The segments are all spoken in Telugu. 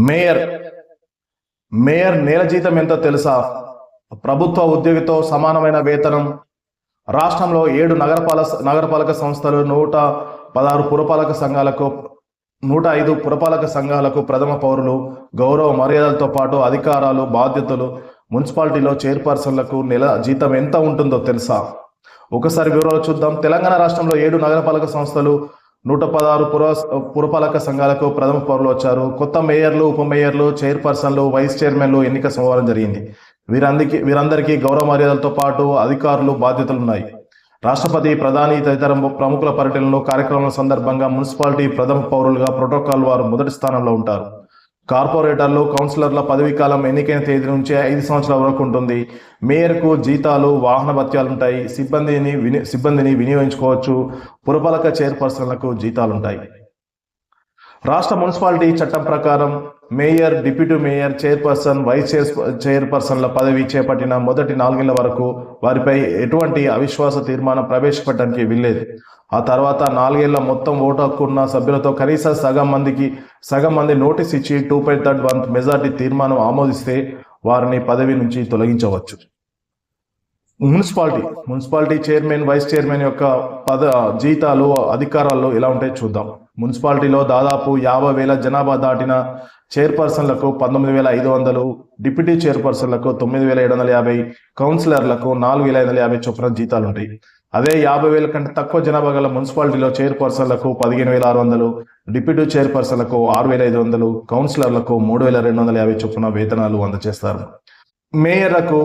మేయర్ మేయర్ నెల జీతం ఎంతో తెలుసా? ప్రభుత్వ ఉద్యోగితో సమానమైన వేతనం. రాష్ట్రంలో 7 నగరపాలక సంస్థలు, 116 పురపాలక సంఘాలకు 105 పురపాలక సంఘాలకు ప్రథమ పౌరులు గౌరవ మర్యాదలతో పాటు అధికారాలు, బాధ్యతలు. మున్సిపాలిటీలో చైర్పర్సన్లకు నెల జీతం ఎంత ఉంటుందో తెలుసా? ఒకసారి వివరాలు చూద్దాం. తెలంగాణ రాష్ట్రంలో 7 నగరపాలక సంస్థలు, 116 పురపాలక సంఘాలకు ప్రథమ పౌరులు వచ్చారు. కొత్త మేయర్లు, ఉప మేయర్లు, చైర్పర్సన్లు, వైస్ చైర్మన్లు ఎన్నిక సోమవారం జరిగింది. వీరందరికీ గౌరవ మర్యాదలతో పాటు అధికారులు, బాధ్యతలు ఉన్నాయి. రాష్ట్రపతి, ప్రధాని తదితర ప్రముఖుల పర్యటనలు, కార్యక్రమాల సందర్భంగా మున్సిపాలిటీ ప్రథమ పౌరులుగా ప్రోటోకాల్ వారు మొదటి స్థానంలో ఉంటారు. కార్పొరేటర్లు, కౌన్సిలర్ల పదవీ కాలం ఎన్నికైన తేదీ నుంచి 5 సంవత్సరాల వరకు ఉంటుంది. మేయర్కు జీతాలు, వాహన భత్యాలుంటాయి. సిబ్బందిని వినియోగించుకోవచ్చు. పురపాలక చైర్పర్సన్లకు జీతాలుంటాయి. రాష్ట్ర మున్సిపాలిటీ చట్టం ప్రకారం mayor, deputy mayor, chairperson, vice చైర్పర్సన్ల పదవి చేపట్టిన మొదటి 4 నెలల వరకు వారిపై ఎటువంటి అవిశ్వాస తీర్మానం ప్రవేశపెట్టడానికి వీల్లేదు. ఆ తర్వాత 4 ఏళ్ల మొత్తం ఓటు హక్కు ఉన్న సభ్యులతో కనీసం సగం మంది నోటీస్ ఇచ్చి 2/3 మెజార్టీ తీర్మానం ఆమోదిస్తే వారిని పదవి నుంచి తొలగించవచ్చు. మున్సిపాలిటీ చైర్మన్, వైస్ చైర్మన్ యొక్క జీతాలు, అధికారాలు ఎలా ఉంటాయో చూద్దాం. మున్సిపాలిటీలో దాదాపు 50,000 జనాభా దాటిన చైర్పర్సన్లకు 19,500, డిప్యూటీ చైర్పర్సన్లకు 9,750, కౌన్సిలర్లకు 4,550 చొప్పున జీతాలుంటాయి. అదే 50,000 కంటే తక్కువ జనాభా గల మున్సిపాలిటీలో చైర్పర్సన్లకు 15,600, డిప్యూటీ చైర్పర్సన్లకు 6,500, కౌన్సిలర్లకు 3,250 చొప్పున వేతనాలు అందజేస్తారు. మేయర్లకు,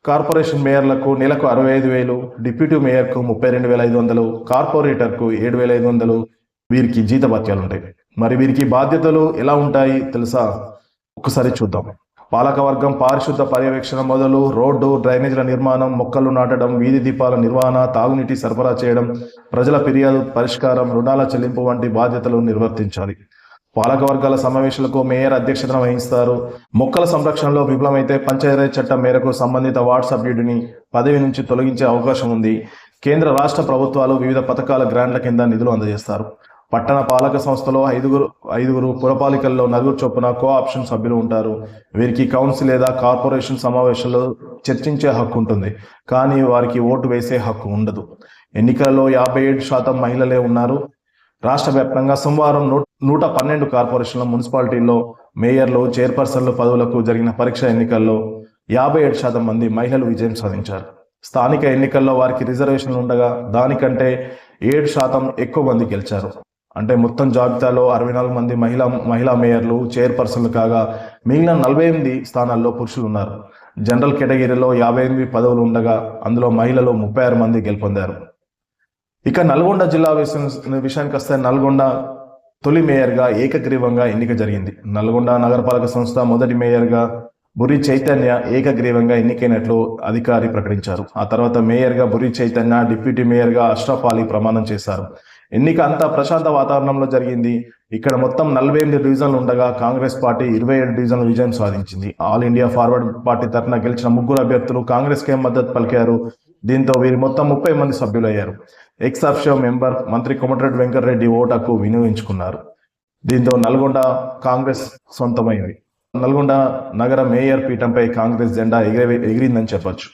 కార్పొరేషన్ మేయర్లకు నెలకు 65,000, డిప్యూటీ మేయర్కు 32,500, కార్పొరేటర్కు 7,500 వీరికి జీతభత్యాలు ఉంటాయి. మరి వీరికి బాధ్యతలు ఎలా ఉంటాయి తెలుసా? ఒకసారి చూద్దాం. పాలకవర్గం పారిశుద్ధ పర్యవేక్షణ మొదలు రోడ్డు, డ్రైనేజీల నిర్మాణం, మొక్కలు నాటడం, వీధి దీపాల నిర్వహణ, తాగునీటి సరఫరా చేయడం, ప్రజల ఫిర్యాదు పరిష్కారం, రుణాల చెల్లింపు వంటి బాధ్యతలు నిర్వర్తించాలి. పాలకవర్గాల సమావేశాలకు మేయర్ అధ్యక్షతన వహిస్తారు. మొక్కల సంరక్షణలో విఫలమైతే పంచాయతీ చట్టం మేరకు సంబంధిత వార్డు సభ్యుడిని పదవి నుంచి తొలగించే అవకాశం ఉంది. కేంద్ర, రాష్ట్ర ప్రభుత్వాలు వివిధ పథకాల గ్రాంట్ల కింద నిధులు అందజేస్తారు. పట్టణ పాలక సంస్థలో 5 పురపాలికల్లో 4 చొప్పున కో-ఆప్షన్ సభ్యులు ఉంటారు. వీరికి కౌన్సిల్ లేదా కార్పొరేషన్ సమావేశాల్లో చర్చించే హక్కు ఉంటుంది, కానీ వారికి ఓటు వేసే హక్కు ఉండదు. ఎన్నికలలో 57% మహిళలే ఉన్నారు. రాష్ట్ర వ్యాప్తంగా సోమవారం 112 కార్పొరేషన్ల, మున్సిపాలిటీల్లో మేయర్లు, చైర్పర్సన్లు పదవులకు జరిగిన పరీక్ష ఎన్నికల్లో 57% మంది మహిళలు విజయం సాధించారు. స్థానిక ఎన్నికల్లో వారికి రిజర్వేషన్లు ఉండగా దానికంటే 7% ఎక్కువ మంది గెలిచారు. అంటే మొత్తం జాబితాలో 64 మంది మహిళా మేయర్లు, చైర్పర్సన్లు కాగా మిగిలిన 48 స్థానాల్లో పురుషులు ఉన్నారు. జనరల్ కేటగిరీలో 58 పదవులు ఉండగా అందులో మహిళలు 36 మంది గెలుపొందారు. ఇక నల్గొండ జిల్లా విషయానికి వస్తే నల్గొండ తొలి మేయర్గా ఏకగ్రీవంగా ఎన్నిక జరిగింది. నల్గొండ నగరపాలక సంస్థ మొదటి మేయర్గా బుర్రి చైతన్య ఏకగ్రీవంగా ఎన్నికైనట్లు అధికారి ప్రకటించారు. ఆ తర్వాత మేయర్గా బుర్రి చైతన్య, డిప్యూటీ మేయర్గా అష్రఫ్ అలీ ప్రమాణం చేశారు. ఎన్నిక అంతా ప్రశాంత వాతావరణంలో జరిగింది. ఇక్కడ మొత్తం 48 డివిజన్లు ఉండగా కాంగ్రెస్ పార్టీ 27 డివిజన్లు విజయం సాధించింది. ఆల్ ఇండియా ఫార్వర్డ్ పార్టీ తరఫున గెలిచిన 3 అభ్యర్థులు కాంగ్రెస్కే మద్దతు పలికారు. దీంతో వీరి మొత్తం 30 మంది సభ్యులయ్యారు. ఎక్స్ అఫిషియో మెంబర్ మంత్రి కోమటిరెడ్డి వెంకటరెడ్డి ఓటుకు వినియోగించుకున్నారు. దీంతో నల్గొండ కాంగ్రెస్ సొంతమైంది. నల్గొండ నగర మేయర్ పీఠంపై కాంగ్రెస్ జెండా ఎగిరిందని చెప్పొచ్చు.